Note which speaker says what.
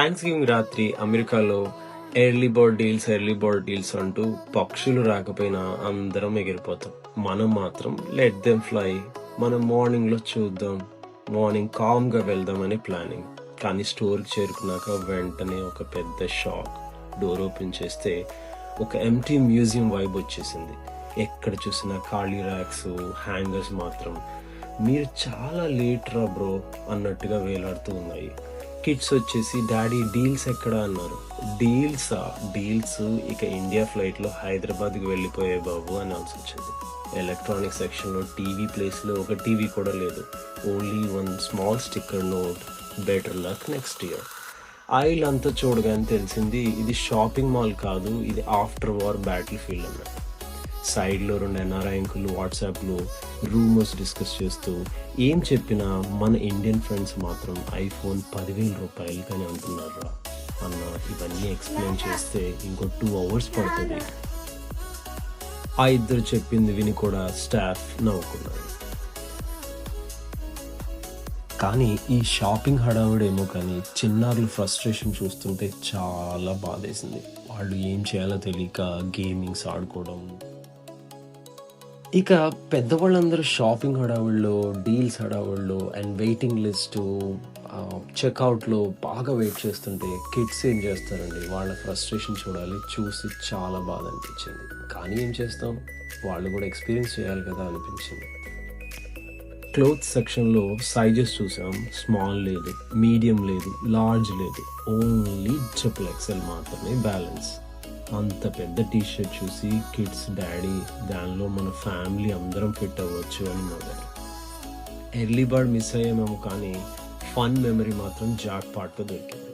Speaker 1: Thanks giving రాత్రి అమెరికాలో early bird deals అంటూ పక్షులు రాకపోయినా అందరం ఎగిరిపోతాం. మనం మాత్రం లెట్ దెమ్ ఫ్లై, మనం మార్నింగ్లో చూద్దాం, మార్నింగ్ కామ్గా వెళ్దామని ప్లానింగ్. కానీ స్టోర్కి చేరుకున్నాక వెంటనే ఒక పెద్ద షాక్. డోర్ ఓపెన్ చేస్తే ఒక ఎంటీ మ్యూజియం వైబ్ వచ్చేసింది. ఎక్కడ చూసినా ఖాళీ ర్యాక్స్, హ్యాంగర్స్ మాత్రం మీరు చాలా లేట్ రా బ్రో అన్నట్టుగా వేలాడుతూ ఉన్నాయి. కిడ్స్ వచ్చేసి డాడీ డీల్స్ ఎక్కడ అన్నారు. డీల్స్ ఇక ఇండియా ఫ్లైట్లో హైదరాబాద్కి వెళ్ళిపోయే బాబు అనాల్సి వచ్చింది. ఎలక్ట్రానిక్ సెక్షన్లో టీవీ ప్లేస్లో ఒక టీవీ కూడా లేదు. Only one small sticker note, better luck next year. Oil అంతా చూడగానే తెలిసింది ఇది షాపింగ్ మాల్ కాదు, ఇది ఆఫ్టర్ వార్ బ్యాటిల్ ఫీల్డ్ అన్నట్టు. సైడ్లో 2 ఎన్ఆర్ఐ అంకులు వాట్సాప్లో రూమర్స్ డిస్కస్ చేస్తూ ఏం చెప్పినా మన ఇండియన్ ఫ్రెండ్స్ మాత్రం ఐఫోన్ 10,000 రూపాయలు కానీ అంటున్నారా అన్న. ఇవన్నీ ఎక్స్ప్లెయిన్ చేస్తే ఇంకో 2 hours పడుతుంది. ఆ ఇద్దరు చెప్పింది విని కూడా స్టాఫ్ నవ్వుకున్నారు. కానీ ఈ షాపింగ్ హడావుడేమో కానీ చిన్నారుల ఫ్రస్ట్రేషన్ చూస్తుంటే చాలా బాధేసింది. వాళ్ళు ఏం చేయాలో తెలియక గేమింగ్స్ ఆడుకోవడం. ఇక పెద్దవాళ్ళందరూ షాపింగ్ హడావుల్లో, డీల్స్ హడావుల్లో అండ్ వెయిటింగ్ లిస్టు, చెక్అవుట్లో బాగా వెయిట్ చేస్తుంటే కిడ్స్ ఏం చేస్తారండి, వాళ్ళ ఫ్రస్ట్రేషన్ చూసి చాలా బాధ అనిపించింది. కానీ ఏం చేస్తాం, వాళ్ళు కూడా ఎక్స్పీరియన్స్ చేయాలి కదా అనిపించింది. క్లోత్స్ సెక్షన్లో సైజెస్ చూసాం. స్మాల్ లేదు, మీడియం లేదు, లార్జ్ లేదు, ఓన్లీ XXL మాత్రమే బ్యాలెన్స్. అంత పెద్ద టీషర్ట్ చూసి కిడ్స్ డాడీ దానిలో మన ఫ్యామిలీ అందరం ఫిట్ అవ్వచ్చు అని నవ్వారు. ఎర్లీ బర్డ్ మిస్ అయ్యామేమో కానీ ఫన్ మెమరీ మాత్రం జాక్ పాట్గా దొరికింది.